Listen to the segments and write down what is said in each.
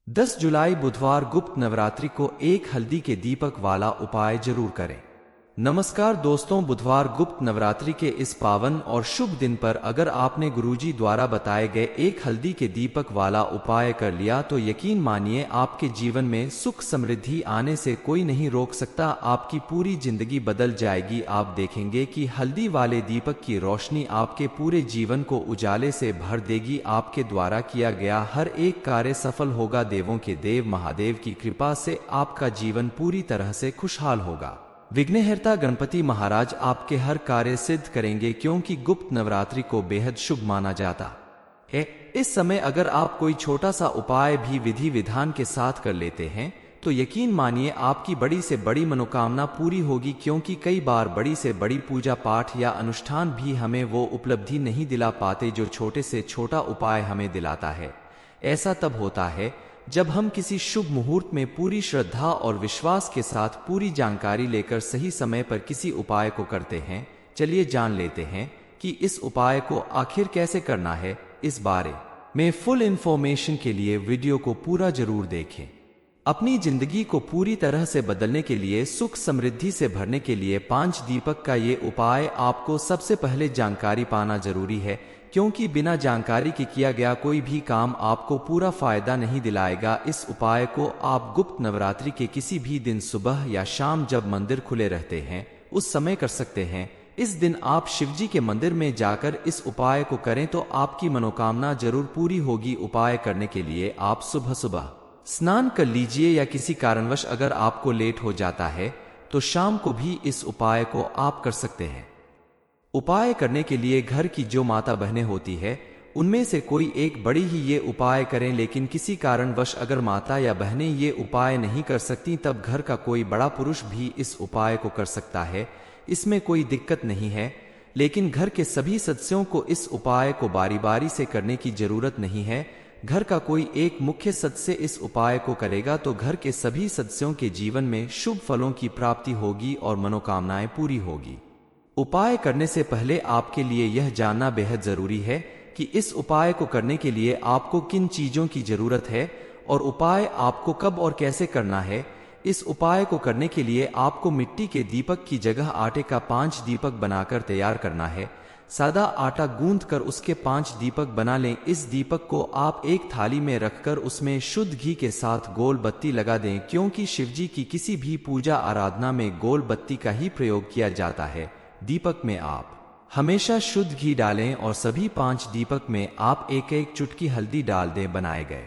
10 जुलाई बुधवार गुप्त नवरात्रि को एक हल्दी के दीपक वाला उपाय जरूर करें। नमस्कार दोस्तों, बुधवार गुप्त नवरात्रि के इस पावन और शुभ दिन पर अगर आपने गुरुजी द्वारा बताए गए एक हल्दी के दीपक वाला उपाय कर लिया तो यकीन मानिए आपके जीवन में सुख समृद्धि आने से कोई नहीं रोक सकता। आपकी पूरी जिंदगी बदल जाएगी। आप देखेंगे कि हल्दी वाले दीपक की रोशनी आपके पूरे जीवन को उजाले से भर देगी। आपके द्वारा किया गया हर एक कार्य सफल होगा। देवों के देव महादेव की कृपा से आपका जीवन पूरी तरह से खुशहाल होगा। विघ्नहर्ता गणपति महाराज आपके हर कार्य सिद्ध करेंगे, क्योंकि गुप्त नवरात्रि को बेहद शुभ माना जाता है। इस समय अगर आप कोई छोटा सा उपाय भी विधि विधान के साथ कर लेते हैं तो यकीन मानिए आपकी बड़ी से बड़ी मनोकामना पूरी होगी, क्योंकि कई बार बड़ी से बड़ी पूजा पाठ या अनुष्ठान भी हमें वो उपलब्धि नहीं दिला पाते जो छोटे से छोटा उपाय हमें दिलाता है। ऐसा तब होता है जब हम किसी शुभ मुहूर्त में पूरी श्रद्धा और विश्वास के साथ पूरी जानकारी लेकर सही समय पर किसी उपाय को करते हैं। चलिए जान लेते हैं कि इस उपाय को आखिर कैसे करना है। इस बारे में फुल इंफॉर्मेशन के लिए वीडियो को पूरा जरूर देखें। अपनी जिंदगी को पूरी तरह से बदलने के लिए, सुख समृद्धि से भरने के लिए 5 दीपक का ये उपाय आपको सबसे पहले जानकारी पाना जरूरी है, क्योंकि बिना जानकारी के किया गया कोई भी काम आपको पूरा फायदा नहीं दिलाएगा। इस उपाय को आप गुप्त नवरात्रि के किसी भी दिन सुबह या शाम जब मंदिर खुले रहते हैं उस समय कर सकते हैं। इस दिन आप शिवजी के मंदिर में जाकर इस उपाय को करें तो आपकी मनोकामना जरूर पूरी होगी। उपाय करने के लिए आप सुबह सुबह स्नान कर लीजिए, या किसी कारणवश अगर आपको लेट हो जाता है तो शाम को भी इस उपाय को आप कर सकते हैं। उपाय करने के लिए घर की जो माता बहनें होती है उनमें से कोई एक बड़ी ही ये उपाय करें, लेकिन किसी कारणवश अगर माता या बहनें ये उपाय नहीं कर सकती तब घर का कोई बड़ा पुरुष भी इस उपाय को कर सकता है। इसमें कोई दिक्कत नहीं है, लेकिन घर के सभी सदस्यों को इस उपाय को बारी बारी से करने की जरूरत नहीं है। घर का कोई एक मुख्य सदस्य इस उपाय को करेगा तो घर के सभी सदस्यों के जीवन में शुभ फलों की प्राप्ति होगी और मनोकामनाएं पूरी होगी। उपाय करने से पहले आपके लिए यह जानना बेहद जरूरी है कि इस उपाय को करने के लिए आपको किन चीजों की जरूरत है और उपाय आपको कब और कैसे करना है। इस उपाय को करने के लिए आपको मिट्टी के दीपक की जगह आटे का 5 दीपक बनाकर तैयार करना है। सादा आटा गूंथकर उसके 5 दीपक बना लें। इस दीपक को आप एक थाली में रखकर उसमें शुद्ध घी के साथ गोल बत्ती लगा दें, क्योंकि शिवजी की किसी भी पूजा आराधना में गोल बत्ती का ही प्रयोग किया जाता है। दीपक में आप हमेशा शुद्ध घी डालें और सभी 5 दीपक में आप एक एक चुटकी हल्दी डाल दें। बनाए गए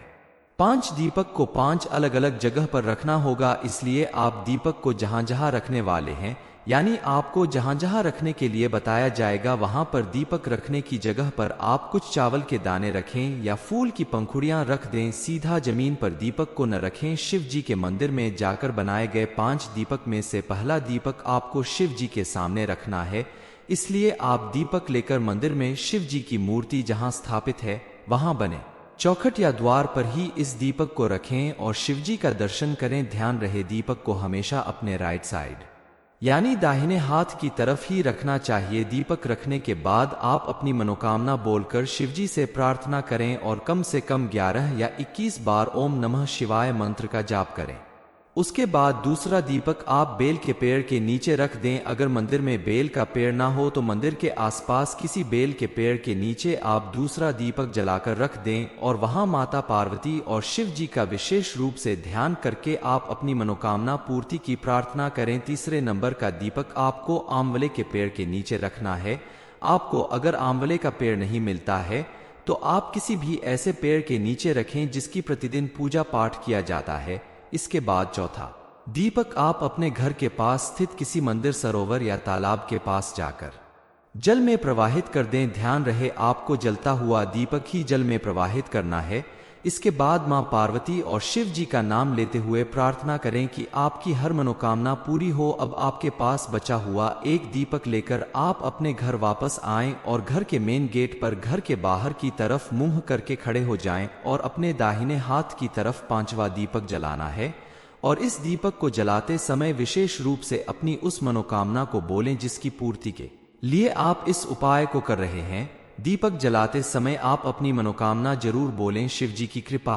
5 दीपक को 5 अलग अलग जगह पर रखना होगा, इसलिए आप दीपक को जहां जहां रखने वाले हैं, यानी आपको जहां जहां रखने के लिए बताया जाएगा वहां पर दीपक रखने की जगह पर आप कुछ चावल के दाने रखें या फूल की पंखुड़ियां रख दें। सीधा जमीन पर दीपक को न रखें। शिव जी के मंदिर में जाकर बनाए गए 5 दीपक में से पहला दीपक आपको शिव जी के सामने रखना है, इसलिए आप दीपक लेकर मंदिर में शिव जी की मूर्ति जहां स्थापित है वहां बने चौखट या द्वार पर ही इस दीपक को रखें और शिवजी का दर्शन करें। ध्यान रहे दीपक को हमेशा अपने राइट साइड यानी दाहिने हाथ की तरफ ही रखना चाहिए। दीपक रखने के बाद आप अपनी मनोकामना बोलकर शिवजी से प्रार्थना करें और कम से कम 11 या 21 बार ओम नमः शिवाय मंत्र का जाप करें। उसके बाद दूसरा दीपक आप बेल के पेड़ के नीचे रख दें। अगर मंदिर में बेल का पेड़ ना हो तो मंदिर के आसपास किसी बेल के पेड़ के नीचे आप दूसरा दीपक जलाकर रख दें और वहां माता पार्वती और शिव जी का विशेष रूप से ध्यान करके आप अपनी मनोकामना पूर्ति की प्रार्थना करें। तीसरे नंबर का दीपक आपको आंवले के पेड़ के नीचे रखना है। आपको अगर आंवले का पेड़ नहीं मिलता है तो आप किसी भी ऐसे पेड़ के नीचे रखें जिसकी प्रतिदिन पूजा पाठ किया जाता है। इसके बाद चौथा दीपक आप अपने घर के पास स्थित किसी मंदिर, सरोवर या तालाब के पास जाकर जल में प्रवाहित कर दें। ध्यान रहे आपको जलता हुआ दीपक ही जल में प्रवाहित करना है। इसके बाद मां पार्वती और शिव जी का नाम लेते हुए प्रार्थना करें कि आपकी हर मनोकामना पूरी हो। अब आपके पास बचा हुआ एक दीपक लेकर आप अपने घर वापस आएं और घर के मेन गेट पर घर के बाहर की तरफ मुंह करके खड़े हो जाएं और अपने दाहिने हाथ की तरफ 5वां दीपक जलाना है। और इस दीपक को जलाते समय विशेष रूप से अपनी उस मनोकामना को बोलें जिसकी पूर्ति के लिए आप इस उपाय को कर रहे हैं। दीपक जलाते समय आप अपनी मनोकामना जरूर बोलें। शिव जी की कृपा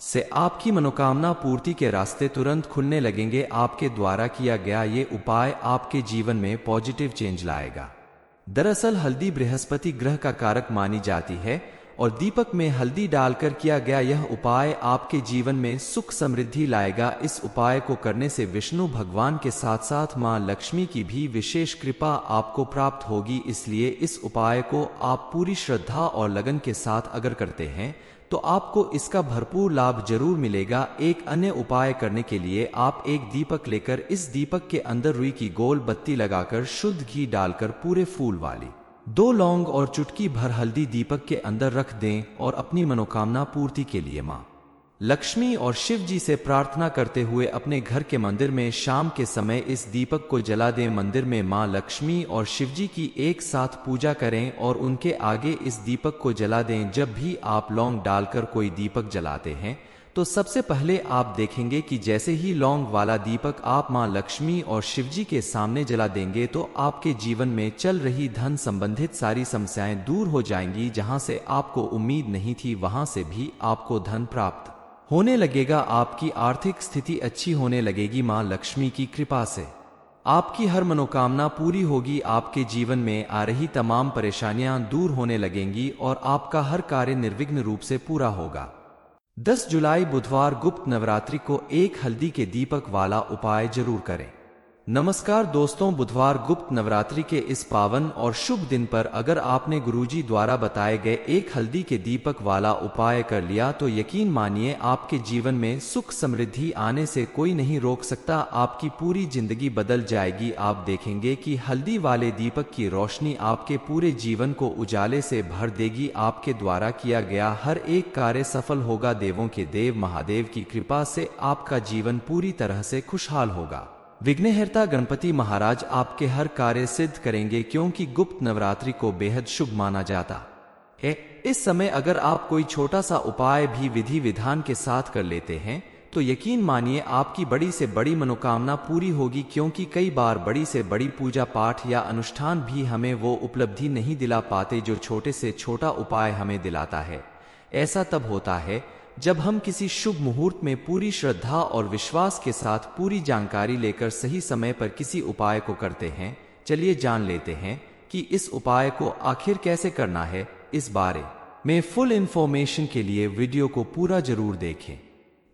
से आपकी मनोकामना पूर्ति के रास्ते तुरंत खुलने लगेंगे। आपके द्वारा किया गया ये उपाय आपके जीवन में पॉजिटिव चेंज लाएगा। दरअसल हल्दी बृहस्पति ग्रह का कारक मानी जाती है और दीपक में हल्दी डालकर किया गया यह उपाय आपके जीवन में सुख समृद्धि लाएगा। इस उपाय को करने से विष्णु भगवान के साथ साथ मां लक्ष्मी की भी विशेष कृपा आपको प्राप्त होगी। इसलिए इस उपाय को आप पूरी श्रद्धा और लगन के साथ अगर करते हैं तो आपको इसका भरपूर लाभ जरूर मिलेगा। एक अन्य उपाय करने के लिए आप एक दीपक लेकर इस दीपक के अंदर रुई की गोल बत्ती लगाकर शुद्ध घी डालकर पूरे फूल वाली 2 लौंग और चुटकी भर हल्दी दीपक के अंदर रख दें और अपनी मनोकामना पूर्ति के लिए मां लक्ष्मी और शिव जी से प्रार्थना करते हुए अपने घर के मंदिर में शाम के समय इस दीपक को जला दें। मंदिर में मां लक्ष्मी और शिव जी की एक साथ पूजा करें और उनके आगे इस दीपक को जला दें। जब भी आप लौंग डालकर कोई दीपक जलाते हैं तो सबसे पहले आप देखेंगे कि जैसे ही लौंग वाला दीपक आप मां लक्ष्मी और शिव जी के सामने जला देंगे तो आपके जीवन में चल रही धन संबंधित सारी समस्याएं दूर हो जाएंगी। जहां से आपको उम्मीद नहीं थी वहां से भी आपको धन प्राप्त होने लगेगा। आपकी आर्थिक स्थिति अच्छी होने लगेगी। मां लक्ष्मी की कृपा से आपकी हर मनोकामना पूरी होगी। आपके जीवन में आ रही तमाम परेशानियां दूर होने लगेंगी और आपका हर कार्य निर्विघ्न रूप से पूरा होगा। 10 जुलाई बुधवार गुप्त नवरात्रि को एक हल्दी के दीपक वाला उपाय जरूर करें। नमस्कार दोस्तों, बुधवार गुप्त नवरात्रि के इस पावन और शुभ दिन पर अगर आपने गुरुजी द्वारा बताए गए एक हल्दी के दीपक वाला उपाय कर लिया तो यकीन मानिए आपके जीवन में सुख समृद्धि आने से कोई नहीं रोक सकता। आपकी पूरी जिंदगी बदल जाएगी। आप देखेंगे कि हल्दी वाले दीपक की रोशनी आपके पूरे जीवन को उजाले से भर देगी। आपके द्वारा किया गया हर एक कार्य सफल होगा। देवों के देव महादेव की कृपा से आपका जीवन पूरी तरह से खुशहाल होगा। विघ्नहर्ता गणपति महाराज आपके हर कार्य सिद्ध करेंगे क्योंकि गुप्त नवरात्रि को बेहद शुभ माना जाता है। इस समय अगर आप कोई छोटा सा उपाय भी विधि विधान के साथ कर लेते हैं तो यकीन मानिए आपकी बड़ी से बड़ी मनोकामना पूरी होगी। क्योंकि कई बार बड़ी से बड़ी पूजा पाठ या अनुष्ठान भी हमें वो उपलब्धि नहीं दिला पाते जो छोटे से छोटा उपाय हमें दिलाता है। ऐसा तब होता है जब हम किसी शुभ मुहूर्त में पूरी श्रद्धा और विश्वास के साथ पूरी जानकारी लेकर सही समय पर किसी उपाय को करते हैं। चलिए जान लेते हैं कि इस उपाय को आखिर कैसे करना है। इस बारे में फुल इंफॉर्मेशन के लिए वीडियो को पूरा जरूर देखें।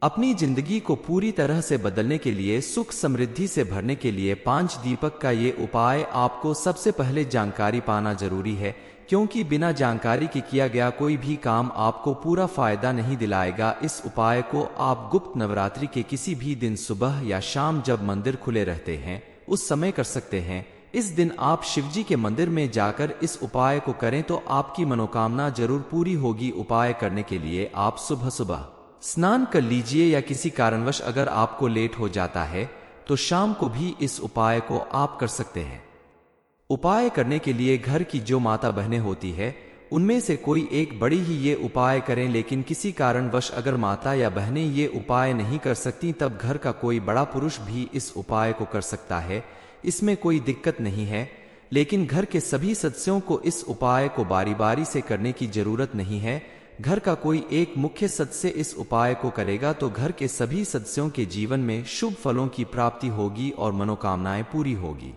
अपनी जिंदगी को पूरी तरह से बदलने के लिए, सुख समृद्धि से भरने के लिए 5 दीपक का ये उपाय आपको सबसे पहले जानकारी पाना जरूरी है। क्योंकि बिना जानकारी के किया गया कोई भी काम आपको पूरा फायदा नहीं दिलाएगा। इस उपाय को आप गुप्त नवरात्रि के किसी भी दिन सुबह या शाम जब मंदिर खुले रहते हैं उस समय कर सकते हैं। इस दिन आप शिवजी के मंदिर में जाकर इस उपाय को करें तो आपकी मनोकामना जरूर पूरी होगी। उपाय करने के लिए आप सुबह सुबह स्नान कर लीजिए या किसी कारणवश अगर आपको लेट हो जाता है तो शाम को भी इस उपाय को आप कर सकते हैं। उपाय करने के लिए घर की जो माता बहनें होती है उनमें से कोई एक बड़ी ही ये उपाय करें। लेकिन किसी कारणवश अगर माता या बहनें ये उपाय नहीं कर सकती तब घर का कोई बड़ा पुरुष भी इस उपाय को कर सकता है। इसमें कोई दिक्कत नहीं है। लेकिन घर के सभी सदस्यों को इस उपाय को बारी बारी से करने की जरूरत नहीं है। घर का कोई एक मुख्य सदस्य इस उपाय को करेगा तो घर के सभी सदस्यों के जीवन में शुभ फलों की प्राप्ति होगी और मनोकामनाएं पूरी होगी।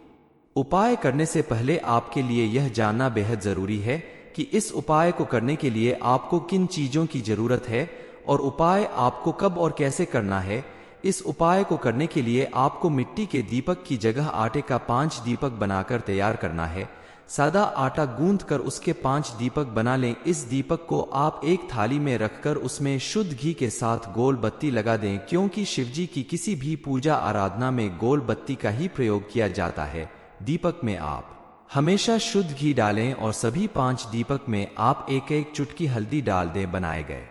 उपाय करने से पहले आपके लिए यह जानना बेहद जरूरी है कि इस उपाय को करने के लिए आपको किन चीजों की जरूरत है और उपाय आपको कब और कैसे करना है। इस उपाय को करने के लिए आपको मिट्टी के दीपक की जगह आटे का 5 दीपक बनाकर तैयार करना है। सादा आटा गूंथकर उसके 5 दीपक बना लें। इस दीपक को आप एक थाली में रखकर उसमें शुद्ध घी के साथ गोल बत्ती लगा दें। क्योंकि शिवजी की किसी भी पूजा आराधना में गोल बत्ती का ही प्रयोग किया जाता है। दीपक में आप हमेशा शुद्ध घी डालें और सभी 5 दीपक में आप एक एक चुटकी हल्दी डाल दें। बनाए गए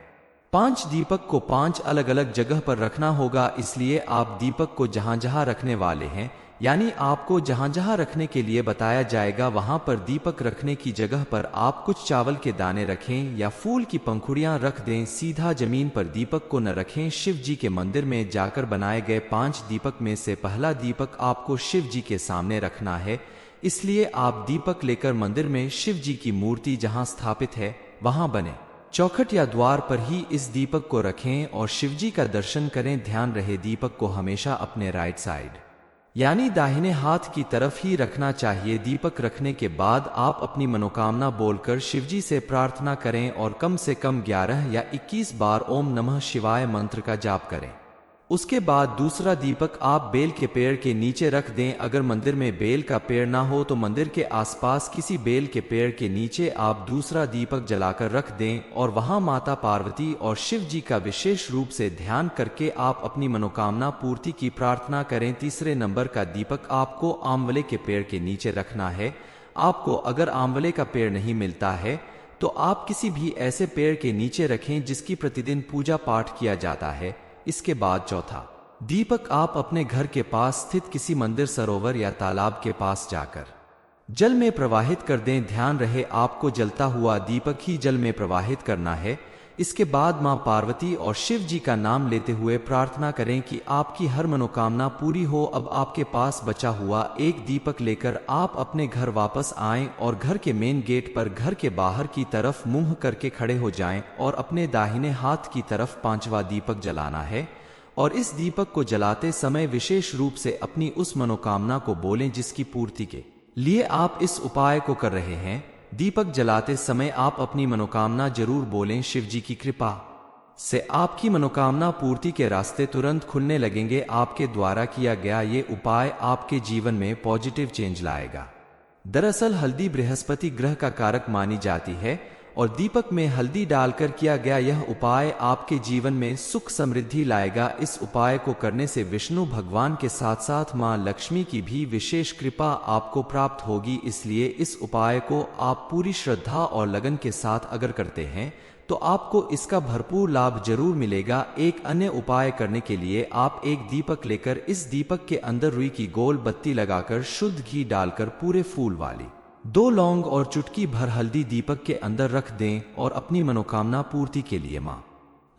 5 दीपक को 5 अलग अलग जगह पर रखना होगा। इसलिए आप दीपक को जहां जहां रखने वाले हैं यानी आपको जहां जहां रखने के लिए बताया जाएगा वहां पर दीपक रखने की जगह पर आप कुछ चावल के दाने रखें या फूल की पंखुड़ियां रख दें। सीधा जमीन पर दीपक को न रखें। शिव जी के मंदिर में जाकर बनाए गए 5 दीपक में से पहला दीपक आपको शिव जी के सामने रखना है। इसलिए आप दीपक लेकर मंदिर में शिव जी की मूर्ति जहां स्थापित है वहां बने चौखट या द्वार पर ही इस दीपक को रखें और शिवजी का दर्शन करें। ध्यान रहे दीपक को हमेशा अपने राइट साइड यानी दाहिने हाथ की तरफ ही रखना चाहिए। दीपक रखने के बाद आप अपनी मनोकामना बोलकर शिवजी से प्रार्थना करें और कम से कम 11 या 21 बार ओम नमः शिवाय मंत्र का जाप करें। उसके बाद दूसरा दीपक आप बेल के पेड़ के नीचे रख दें। अगर मंदिर में बेल का पेड़ ना हो तो मंदिर के आसपास किसी बेल के पेड़ के नीचे आप दूसरा दीपक जलाकर रख दें और वहां माता पार्वती और शिव जी का विशेष रूप से ध्यान करके आप अपनी मनोकामना पूर्ति की प्रार्थना करें। तीसरे नंबर का दीपक आपको आंवले के पेड़ के नीचे रखना है। आपको अगर आंवले का पेड़ नहीं मिलता है तो आप किसी भी ऐसे पेड़ के नीचे रखें जिसकी प्रतिदिन पूजा पाठ किया जाता है। इसके बाद चौथा दीपक आप अपने घर के पास स्थित किसी मंदिर, सरोवर या तालाब के पास जाकर जल में प्रवाहित कर दें। ध्यान रहे आपको जलता हुआ दीपक ही जल में प्रवाहित करना है। इसके बाद मां पार्वती और शिव जी का नाम लेते हुए प्रार्थना करें कि आपकी हर मनोकामना पूरी हो। अब आपके पास बचा हुआ एक दीपक लेकर आप अपने घर वापस आएं और घर के मेन गेट पर घर के बाहर की तरफ मुंह करके खड़े हो जाएं और अपने दाहिने हाथ की तरफ 5वां दीपक जलाना है। और इस दीपक को जलाते समय विशेष रूप से अपनी उस मनोकामना को बोलें जिसकी पूर्ति के लिए आप इस उपाय को कर रहे हैं। दीपक जलाते समय आप अपनी मनोकामना जरूर बोलें। शिव जी की कृपा से आपकी मनोकामना पूर्ति के रास्ते तुरंत खुलने लगेंगे। आपके द्वारा किया गया ये उपाय आपके जीवन में पॉजिटिव चेंज लाएगा। दरअसल हल्दी बृहस्पति ग्रह का कारक मानी जाती है और दीपक में हल्दी डालकर किया गया यह उपाय आपके जीवन में सुख समृद्धि लाएगा। इस उपाय को करने से विष्णु भगवान के साथ साथ मां लक्ष्मी की भी विशेष कृपा आपको प्राप्त होगी। इसलिए इस उपाय को आप पूरी श्रद्धा और लगन के साथ अगर करते हैं तो आपको इसका भरपूर लाभ जरूर मिलेगा। एक अन्य उपाय करने के लिए आप एक दीपक लेकर इस दीपक के अंदर रुई की गोल बत्ती लगाकर शुद्ध घी डालकर पूरे फूल वाली 2 लौंग और चुटकी भर हल्दी दीपक के अंदर रख दें और अपनी मनोकामना पूर्ति के लिए मां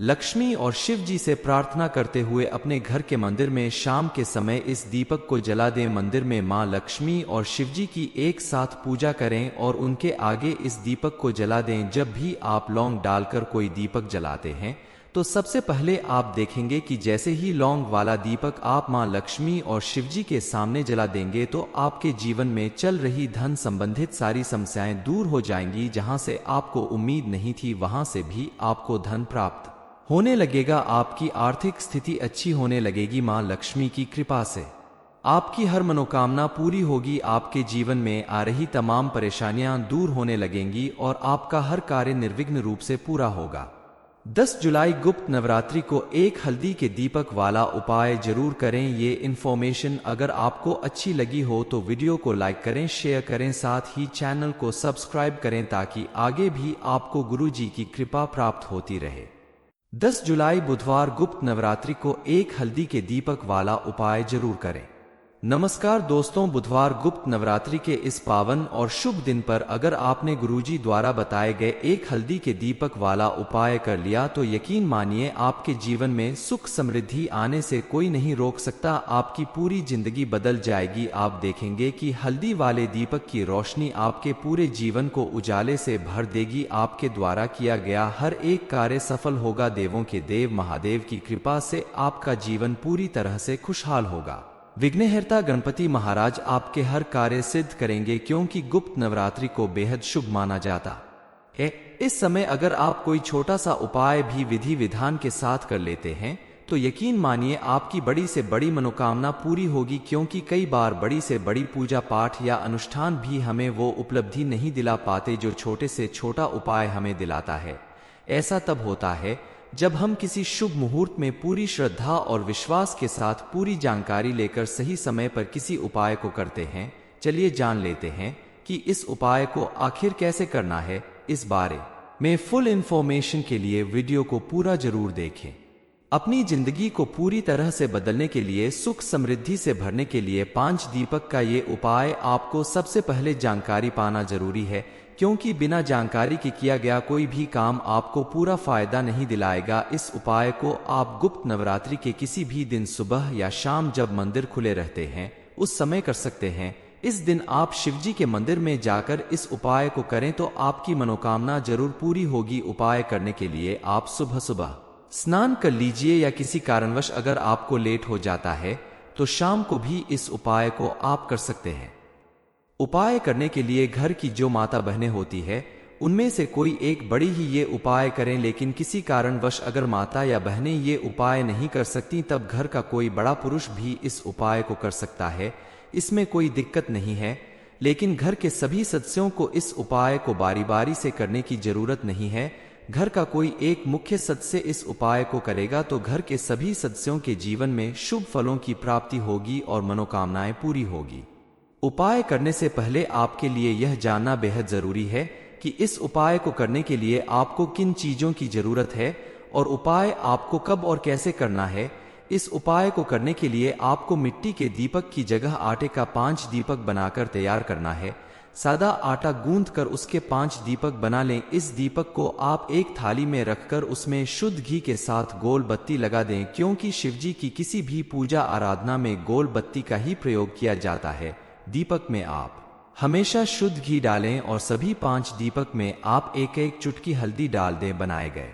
लक्ष्मी और शिव जी से प्रार्थना करते हुए अपने घर के मंदिर में शाम के समय इस दीपक को जला दें। मंदिर में मां लक्ष्मी और शिव जी की एक साथ पूजा करें और उनके आगे इस दीपक को जला दें। जब भी आप लौंग डालकर कोई दीपक जलाते हैं तो सबसे पहले आप देखेंगे कि जैसे ही लौंग वाला दीपक आप मां लक्ष्मी और शिवजी के सामने जला देंगे तो आपके जीवन में चल रही धन संबंधित सारी समस्याएं दूर हो जाएंगी। जहां से आपको उम्मीद नहीं थी वहां से भी आपको धन प्राप्त होने लगेगा। आपकी आर्थिक स्थिति अच्छी होने लगेगी। मां लक्ष्मी की कृपा से आपकी हर मनोकामना पूरी होगी। आपके जीवन में आ रही तमाम परेशानियां दूर होने लगेंगी और आपका हर कार्य निर्विघ्न रूप से पूरा होगा। 10 जुलाई गुप्त नवरात्रि को एक हल्दी के दीपक वाला उपाय जरूर करें। ये इन्फॉर्मेशन अगर आपको अच्छी लगी हो तो वीडियो को लाइक करें, शेयर करें, साथ ही चैनल को सब्सक्राइब करें ताकि आगे भी आपको गुरु जी की कृपा प्राप्त होती रहे। 10 जुलाई बुधवार गुप्त नवरात्रि को एक हल्दी के दीपक वाला उपाय जरूर करें। नमस्कार दोस्तों, बुधवार गुप्त नवरात्रि के इस पावन और शुभ दिन पर अगर आपने गुरुजी द्वारा बताए गए एक हल्दी के दीपक वाला उपाय कर लिया तो यकीन मानिए आपके जीवन में सुख समृद्धि आने से कोई नहीं रोक सकता। आपकी पूरी जिंदगी बदल जाएगी। आप देखेंगे कि हल्दी वाले दीपक की रोशनी आपके पूरे जीवन को उजाले से भर देगी। आपके द्वारा किया गया हर एक कार्य सफल होगा। देवों के देव महादेव की कृपा से आपका जीवन पूरी तरह से खुशहाल होगा। विघ्नहर्ता गणपति महाराज आपके हर कार्य सिद्ध करेंगे क्योंकि गुप्त नवरात्रि को बेहद शुभ माना जाता है। इस समय अगर आप कोई छोटा सा उपाय भी विधि विधान के साथ कर लेते हैं तो यकीन मानिए आपकी बड़ी से बड़ी मनोकामना पूरी होगी। क्योंकि कई बार बड़ी से बड़ी पूजा पाठ या अनुष्ठान भी हमें वो उपलब्धि नहीं दिला पाते जो छोटे से छोटा उपाय हमें दिलाता है। ऐसा तब होता है जब हम किसी शुभ मुहूर्त में पूरी श्रद्धा और विश्वास के साथ पूरी जानकारी लेकर सही समय पर किसी उपाय को करते हैं। चलिए जान लेते हैं कि इस उपाय को आखिर कैसे करना है। इस बारे में फुल इंफॉर्मेशन के लिए वीडियो को पूरा जरूर देखें। अपनी जिंदगी को पूरी तरह से बदलने के लिए, सुख समृद्धि से भरने के लिए 5 दीपक का ये उपाय आपको सबसे पहले जानकारी पाना जरूरी है। क्योंकि बिना जानकारी के किया गया कोई भी काम आपको पूरा फायदा नहीं दिलाएगा। इस उपाय को आप गुप्त नवरात्रि के किसी भी दिन सुबह या शाम जब मंदिर खुले रहते हैं उस समय कर सकते हैं। इस दिन आप शिवजी के मंदिर में जाकर इस उपाय को करें तो आपकी मनोकामना जरूर पूरी होगी। उपाय करने के लिए आप सुबह सुबह स्नान कर लीजिए, या किसी कारणवश अगर आपको लेट हो जाता है तो शाम को भी इस उपाय को आप कर सकते हैं। उपाय करने के लिए घर की जो माता बहनें होती है उनमें से कोई एक बड़ी ही ये उपाय करें, लेकिन किसी कारणवश अगर माता या बहनें ये उपाय नहीं कर सकती तब घर का कोई बड़ा पुरुष भी इस उपाय को कर सकता है। इसमें कोई दिक्कत नहीं है, लेकिन घर के सभी सदस्यों को इस उपाय को बारी बारी से करने की जरूरत नहीं है। घर का कोई एक मुख्य सदस्य इस उपाय को करेगा तो घर के सभी सदस्यों के जीवन में शुभ फलों की प्राप्ति होगी और मनोकामनाएं पूरी होगी। उपाय करने से पहले आपके लिए यह जानना बेहद जरूरी है कि इस उपाय को करने के लिए आपको किन चीजों की जरूरत है और उपाय आपको कब और कैसे करना है। इस उपाय को करने के लिए आपको मिट्टी के दीपक की जगह आटे का 5 दीपक बनाकर तैयार करना है। सादा आटा गूंथ कर उसके 5 दीपक बना लें। इस दीपक को आप एक थाली में रखकर उसमें शुद्ध घी के साथ गोल बत्ती लगा दें, क्योंकि शिवजी की किसी भी पूजा आराधना में गोल बत्ती का ही प्रयोग किया जाता है। दीपक में आप हमेशा शुद्ध घी डालें और सभी 5 दीपक में आप एक एक चुटकी हल्दी डाल दें। बनाए गए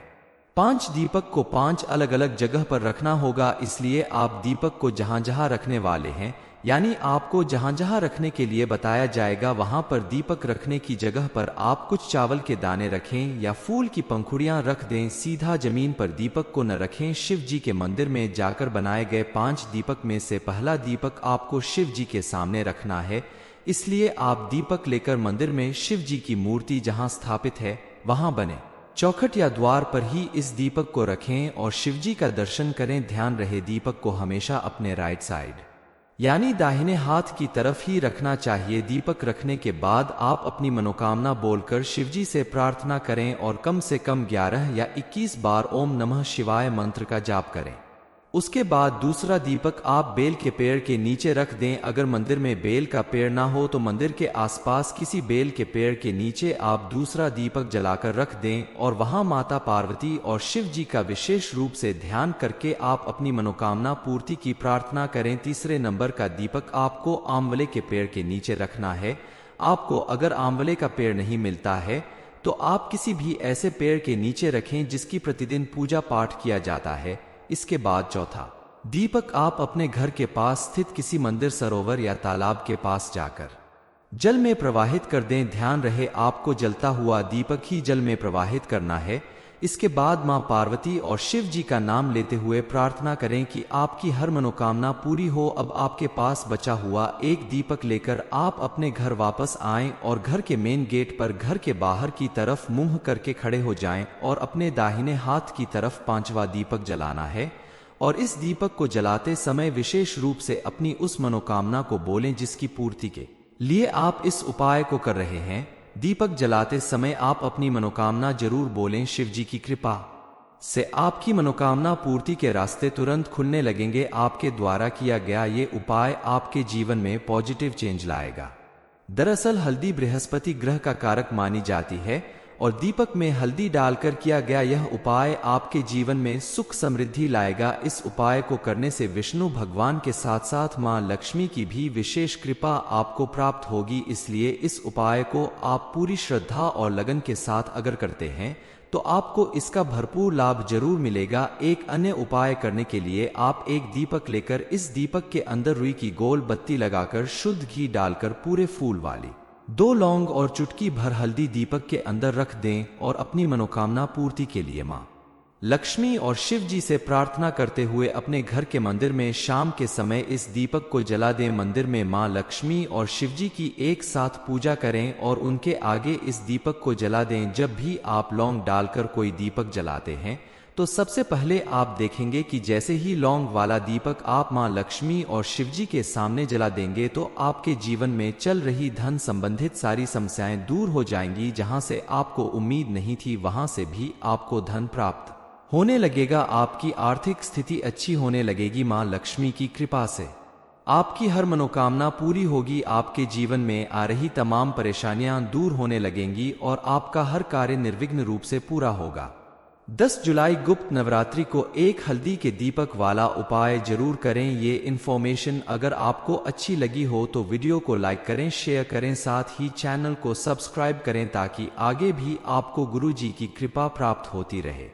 5 दीपक को 5 अलग अलग जगह पर रखना होगा, इसलिए आप दीपक को जहां जहां रखने वाले हैं, यानी आपको जहां जहां रखने के लिए बताया जाएगा वहां पर दीपक रखने की जगह पर आप कुछ चावल के दाने रखें या फूल की पंखुड़ियां रख दें। सीधा जमीन पर दीपक को न रखें। शिव जी के मंदिर में जाकर बनाए गए 5 दीपक में से पहला दीपक आपको शिव जी के सामने रखना है, इसलिए आप दीपक लेकर मंदिर में शिव जी की मूर्ति जहां स्थापित है वहां बने चौखट या द्वार पर ही इस दीपक को रखें और शिव जी का दर्शन करें। ध्यान रहे दीपक को हमेशा अपने राइट साइड यानी दाहिने हाथ की तरफ ही रखना चाहिए। दीपक रखने के बाद आप अपनी मनोकामना बोलकर शिवजी से प्रार्थना करें और कम से कम 11 या 21 बार ओम नमः शिवाय मंत्र का जाप करें। उसके बाद दूसरा दीपक आप बेल के पेड़ के नीचे रख दें। अगर मंदिर में बेल का पेड़ ना हो तो मंदिर के आसपास किसी बेल के पेड़ के नीचे आप दूसरा दीपक जलाकर रख दें और वहां माता पार्वती और शिव जी का विशेष रूप से ध्यान करके आप अपनी मनोकामना पूर्ति की प्रार्थना करें। तीसरे नंबर का दीपक आपको आंवले के पेड़ के नीचे रखना है। आपको अगर आंवले का पेड़ नहीं मिलता है तो आप किसी भी ऐसे पेड़ के नीचे रखें जिसकी प्रतिदिन पूजा पाठ किया जाता है। इसके बाद चौथा दीपक आप अपने घर के पास स्थित किसी मंदिर, सरोवर या तालाब के पास जाकर जल में प्रवाहित कर दें। ध्यान रहे आपको जलता हुआ दीपक ही जल में प्रवाहित करना है। इसके बाद मां पार्वती और शिव जी का नाम लेते हुए प्रार्थना करें कि आपकी हर मनोकामना पूरी हो। अब आपके पास बचा हुआ एक दीपक लेकर आप अपने घर वापस आएं और घर के मेन गेट पर घर के बाहर की तरफ मुंह करके खड़े हो जाएं और अपने दाहिने हाथ की तरफ 5वां दीपक जलाना है। और इस दीपक को जलाते समय विशेष रूप से अपनी उस मनोकामना को बोलें जिसकी पूर्ति के लिए आप इस उपाय को कर रहे हैं। दीपक जलाते समय आप अपनी मनोकामना जरूर बोलें। शिव जी की कृपा से आपकी मनोकामना पूर्ति के रास्ते तुरंत खुलने लगेंगे। आपके द्वारा किया गया ये उपाय आपके जीवन में पॉजिटिव चेंज लाएगा। दरअसल हल्दी बृहस्पति ग्रह का कारक मानी जाती है और दीपक में हल्दी डालकर किया गया यह उपाय आपके जीवन में सुख समृद्धि लाएगा। इस उपाय को करने से विष्णु भगवान के साथ साथ मां लक्ष्मी की भी विशेष कृपा आपको प्राप्त होगी। इसलिए इस उपाय को आप पूरी श्रद्धा और लगन के साथ अगर करते हैं तो आपको इसका भरपूर लाभ जरूर मिलेगा। एक अन्य उपाय करने के लिए आप एक दीपक लेकर इस दीपक के अंदर रुई की गोल बत्ती लगाकर शुद्ध घी डालकर पूरे फूल वाली 2 लौंग और चुटकी भर हल्दी दीपक के अंदर रख दें और अपनी मनोकामना पूर्ति के लिए मां लक्ष्मी और शिव जी से प्रार्थना करते हुए अपने घर के मंदिर में शाम के समय इस दीपक को जला दें। मंदिर में मां लक्ष्मी और शिव जी की एक साथ पूजा करें और उनके आगे इस दीपक को जला दें। जब भी आप लौंग डालकर कोई दीपक जलाते हैं तो सबसे पहले आप देखेंगे कि जैसे ही लौंग वाला दीपक आप मां लक्ष्मी और शिव जी के सामने जला देंगे तो आपके जीवन में चल रही धन संबंधित सारी समस्याएं दूर हो जाएंगी। जहां से आपको उम्मीद नहीं थी वहां से भी आपको धन प्राप्त होने लगेगा। आपकी आर्थिक स्थिति अच्छी होने लगेगी। मां लक्ष्मी की कृपा से आपकी हर मनोकामना पूरी होगी। आपके जीवन में आ रही तमाम परेशानियां दूर होने लगेंगी और आपका हर कार्य निर्विघ्न रूप से पूरा होगा। 10 जुलाई गुप्त नवरात्रि को एक हल्दी के दीपक वाला उपाय जरूर करें। ये इन्फॉर्मेशन अगर आपको अच्छी लगी हो तो वीडियो को लाइक करें, शेयर करें, साथ ही चैनल को सब्सक्राइब करें ताकि आगे भी आपको गुरुजी की कृपा प्राप्त होती रहे।